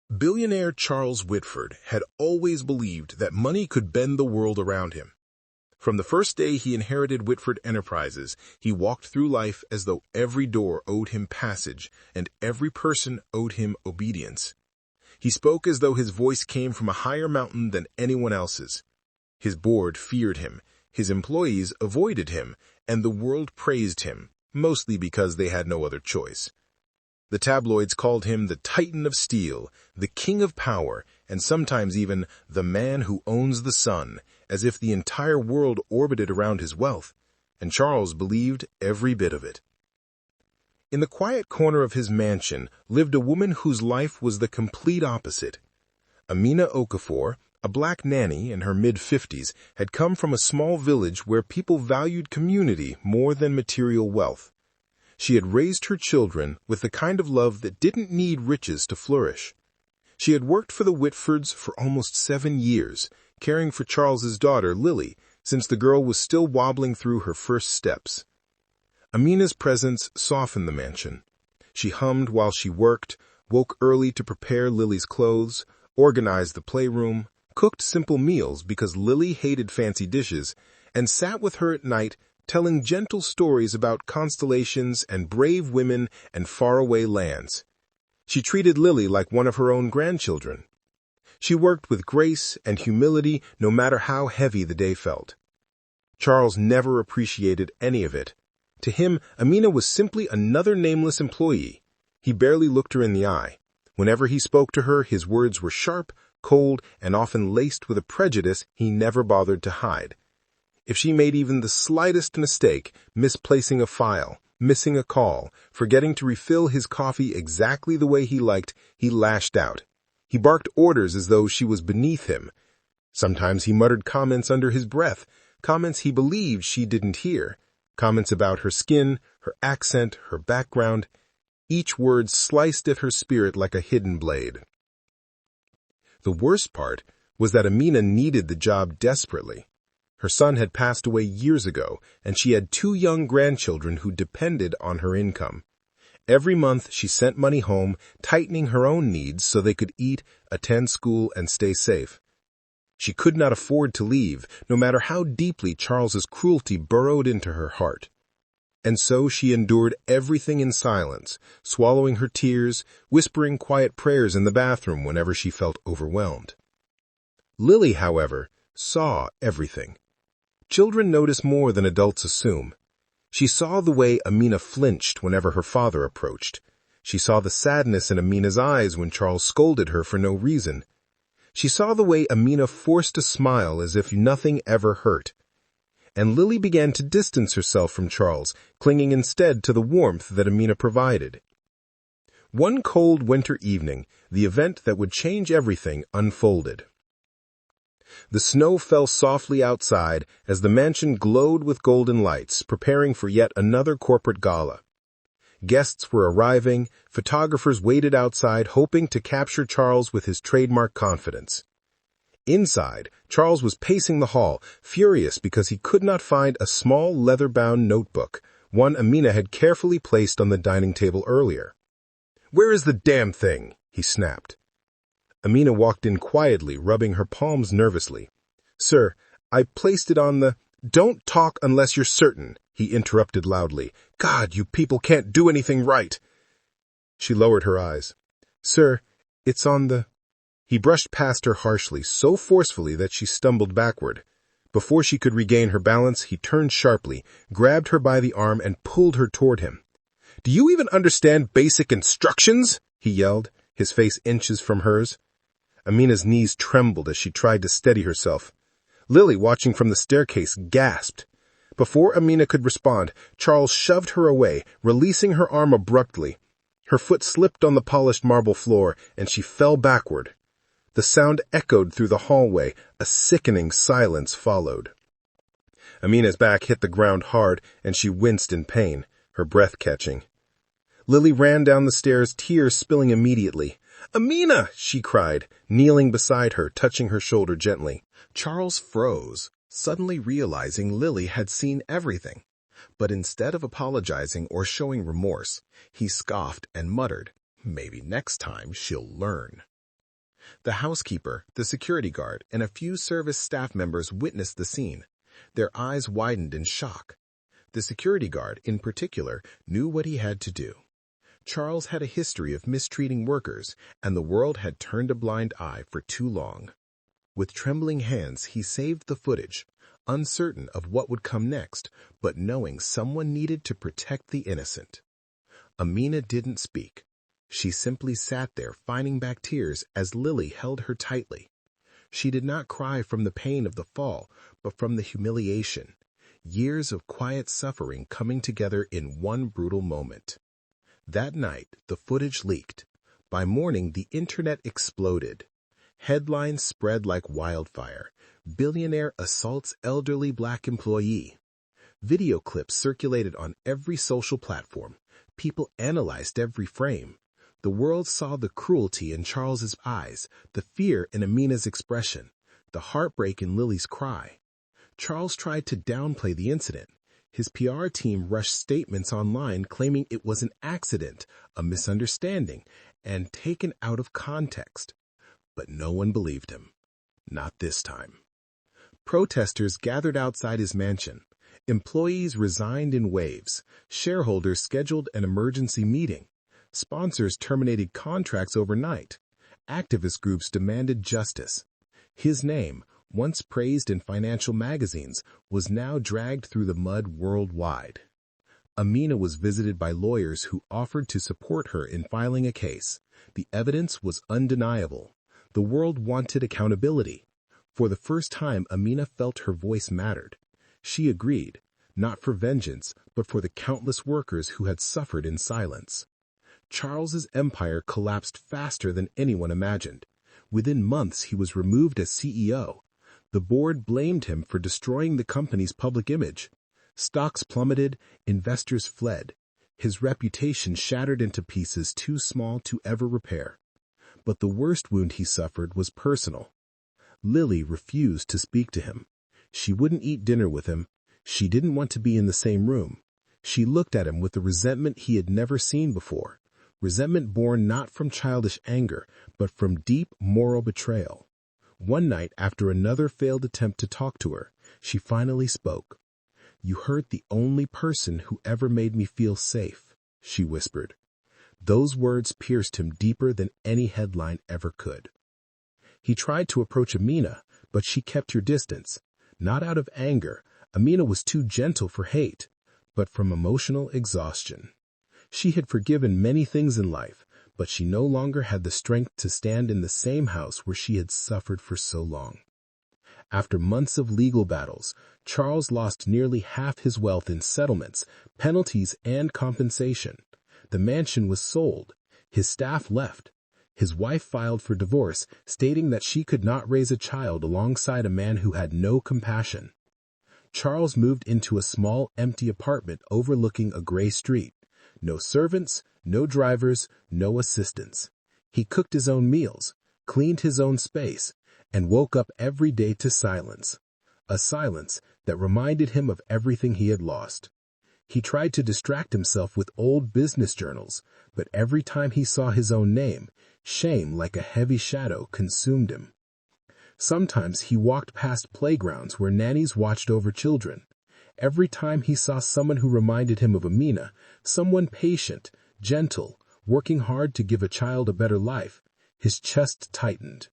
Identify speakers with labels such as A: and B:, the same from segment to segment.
A: Billionaire Charles Whitford had always believed that money could bend the world around him. From the first day he inherited Whitford Enterprises, he walked through life as though every door owed him passage and every person owed him obedience. He spoke as though his voice came from a higher mountain than anyone else's. His board feared him, his employees avoided him, and the world praised him, mostly because they had no other choice. The tabloids called him the Titan of Steel, the King of Power, and sometimes even the man who owns the sun, as if the entire world orbited around his wealth, and Charles believed every bit of it. In the quiet corner of his mansion lived a woman whose life was the complete opposite. Amina, a black nanny in her mid-50s, had come from a small village where people valued community more than material wealth. She had raised her children with the kind of love that didn't need riches to flourish. She had worked for the Whitfords for almost 7 years, caring for Charles's daughter, Lily, since the girl was still wobbling through her first steps. Amina's presence softened the mansion. She hummed while she worked, woke early to prepare Lily's clothes, organized the playroom, cooked simple meals because Lily hated fancy dishes, and sat with her at night telling gentle stories about constellations and brave women and faraway lands. She treated Lily like one of her own grandchildren. She worked with grace and humility no matter how heavy the day felt. Charles never appreciated any of it. To him, Amina was simply another nameless employee. He barely looked her in the eye. Whenever he spoke to her, his words were sharp, cold, and often laced with a prejudice he never bothered to hide. If she made even the slightest mistake, misplacing a file, missing a call, forgetting to refill his coffee exactly the way he liked, he lashed out. He barked orders as though she was beneath him. Sometimes he muttered comments under his breath, comments he believed she didn't hear, comments about her skin, her accent, her background. Each word sliced at her spirit like a hidden blade. The worst part was that Amina needed the job desperately. Her son had passed away years ago, and she had 2 young grandchildren who depended on her income. Every month she sent money home, tightening her own needs so they could eat, attend school, and stay safe. She could not afford to leave, no matter how deeply Charles's cruelty burrowed into her heart. And so she endured everything in silence, swallowing her tears, whispering quiet prayers in the bathroom whenever she felt overwhelmed. Lily, however, saw everything. Children notice more than adults assume. She saw the way Amina flinched whenever her father approached. She saw the sadness in Amina's eyes when Charles scolded her for no reason. She saw the way Amina forced a smile as if nothing ever hurt. And Lily began to distance herself from Charles, clinging instead to the warmth that Amina provided. One cold winter evening, the event that would change everything unfolded. The snow fell softly outside as the mansion glowed with golden lights, preparing for yet another corporate gala. Guests were arriving, photographers waited outside, hoping to capture Charles with his trademark confidence. Inside, Charles was pacing the hall, furious because he could not find a small leather-bound notebook, one Amina had carefully placed on the dining table earlier. "Where is the damn thing?" he snapped. Amina walked in quietly, rubbing her palms nervously. "Sir, I placed it on the—" "Don't talk unless you're certain," he interrupted loudly. "God, you people can't do anything right." She lowered her eyes. "Sir, it's on the—" He brushed past her harshly, so forcefully that she stumbled backward. Before she could regain her balance, he turned sharply, grabbed her by the arm, and pulled her toward him. "Do you even understand basic instructions?" he yelled, his face inches from hers. Amina's knees trembled as she tried to steady herself. Lily, watching from the staircase, gasped. Before Amina could respond, Charles shoved her away, releasing her arm abruptly. Her foot slipped on the polished marble floor, and she fell backward. The sound echoed through the hallway. A sickening silence followed. Amina's back hit the ground hard, and she winced in pain, her breath catching. Lily ran down the stairs, tears spilling immediately. "Amina!" she cried, kneeling beside her, touching her shoulder gently.
B: Charles froze, suddenly realizing Lily had seen everything. But instead of apologizing or showing remorse, he scoffed and muttered, "Maybe next time she'll learn." The housekeeper, the security guard, and a few service staff members witnessed the scene. Their eyes widened in shock. The security guard, in particular, knew what he had to do. Charles had a history of mistreating workers, and the world had turned a blind eye for too long. With trembling hands, he saved the footage, uncertain of what would come next, but knowing someone needed to protect the innocent. Amina didn't speak. She simply sat there fighting back tears as Lily held her tightly. She did not cry from the pain of the fall, but from the humiliation. Years of quiet suffering coming together in one brutal moment. That night, the footage leaked. By morning, the internet exploded. Headlines spread like wildfire. Billionaire assaults elderly black employee. Video clips circulated on every social platform. People analyzed every frame. The world saw the cruelty in Charles's eyes, the fear in Amina's expression, the heartbreak in Lily's cry. Charles tried to downplay the incident. His PR team rushed statements online claiming it was an accident, a misunderstanding, and taken out of context. But no one believed him. Not this time. Protesters gathered outside his mansion. Employees resigned in waves. Shareholders scheduled an emergency meeting. Sponsors terminated contracts overnight. Activist groups demanded justice. His name, once praised in financial magazines, was now dragged through the mud worldwide. Amina was visited by lawyers who offered to support her in filing a case. The evidence was undeniable. The world wanted accountability. For the first time, Amina felt her voice mattered. She agreed, not for vengeance, but for the countless workers who had suffered in silence. Charles's empire collapsed faster than anyone imagined. Within months, he was removed as CEO. The board blamed him for destroying the company's public image. Stocks plummeted, investors fled. His reputation shattered into pieces too small to ever repair. But the worst wound he suffered was personal. Lily refused to speak to him. She wouldn't eat dinner with him. She didn't want to be in the same room. She looked at him with a resentment he had never seen before. Resentment born not from childish anger, but from deep moral betrayal. One night, after another failed attempt to talk to her, she finally spoke. "You hurt the only person who ever made me feel safe," she whispered. Those words pierced him deeper than any headline ever could. He tried to approach Amina, but she kept her distance. Not out of anger. Amina was too gentle for hate, but from emotional exhaustion. She had forgiven many things in life, but she no longer had the strength to stand in the same house where she had suffered for so long. After months of legal battles, Charles lost nearly half his wealth in settlements, penalties, and compensation. The mansion was sold. His staff left. His wife filed for divorce, stating that she could not raise a child alongside a man who had no compassion. Charles moved into a small, empty apartment overlooking a gray street. No servants, no drivers, no assistants. He cooked his own meals, cleaned his own space, and woke up every day to silence. A silence that reminded him of everything he had lost. He tried to distract himself with old business journals, but every time he saw his own name, shame like a heavy shadow consumed him. Sometimes he walked past playgrounds where nannies watched over children. Every time he saw someone who reminded him of Amina, someone patient, gentle, working hard to give a child a better life, his chest tightened.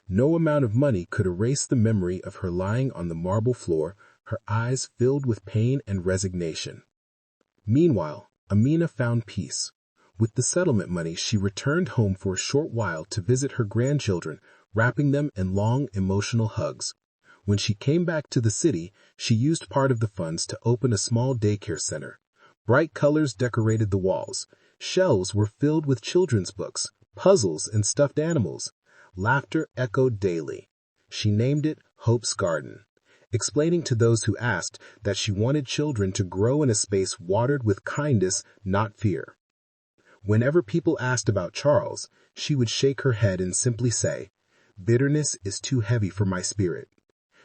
B: No amount of money could erase the memory of her lying on the marble floor, her eyes filled with pain and resignation. Meanwhile, Amina found peace. With the settlement money, she returned home for a short while to visit her grandchildren, wrapping them in long, emotional hugs. When she came back to the city, she used part of the funds to open a small daycare center. Bright colors decorated the walls. Shelves were filled with children's books, puzzles, and stuffed animals. Laughter echoed daily. She named it Hope's Garden, explaining to those who asked that she wanted children to grow in a space watered with kindness, not fear. Whenever people asked about Charles, she would shake her head and simply say, "Bitterness is too heavy for my spirit."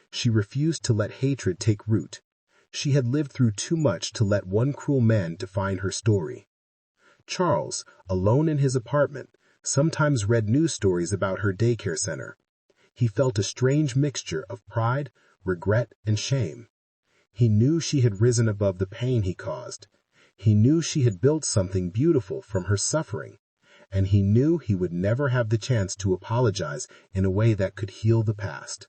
B: She refused to let hatred take root. She had lived through too much to let one cruel man define her story. Charles, alone in his apartment, sometimes read news stories about her daycare center. He felt a strange mixture of pride, regret, and shame. He knew she had risen above the pain he caused. He knew she had built something beautiful from her suffering. And he knew he would never have the chance to apologize in a way that could heal the past.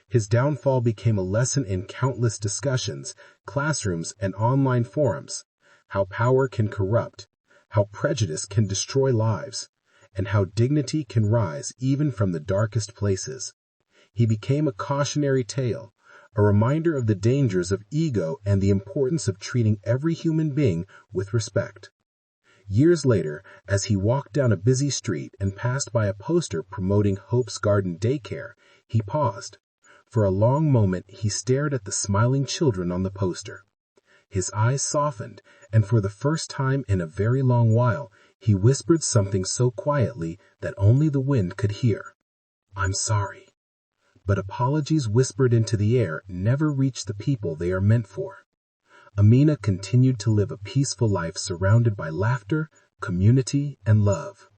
B: His downfall became a lesson in countless discussions, classrooms, and online forums: how power can corrupt, how prejudice can destroy lives, and how dignity can rise even from the darkest places. He became a cautionary tale, a reminder of the dangers of ego and the importance of treating every human being with respect. Years later, as he walked down a busy street and passed by a poster promoting Hope's Garden Daycare, he paused. For a long moment, he stared at the smiling children on the poster. His eyes softened, and for the first time in a very long while, he whispered something so quietly that only the wind could hear. "I'm sorry." But apologies whispered into the air never reach the people they are meant for. Amina continued to live a peaceful life surrounded by laughter, community, and love.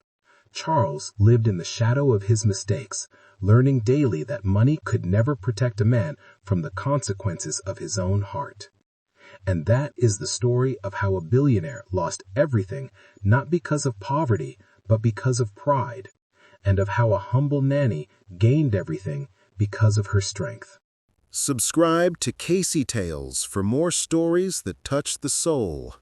B: Charles lived in the shadow of his mistakes, learning daily that money could never protect a man from the consequences of his own heart. And that is the story of how a billionaire lost everything, not because of poverty, but because of pride, and of how a humble nanny gained everything because of her strength.
A: Subscribe to Casey Tales for more stories that touch the soul.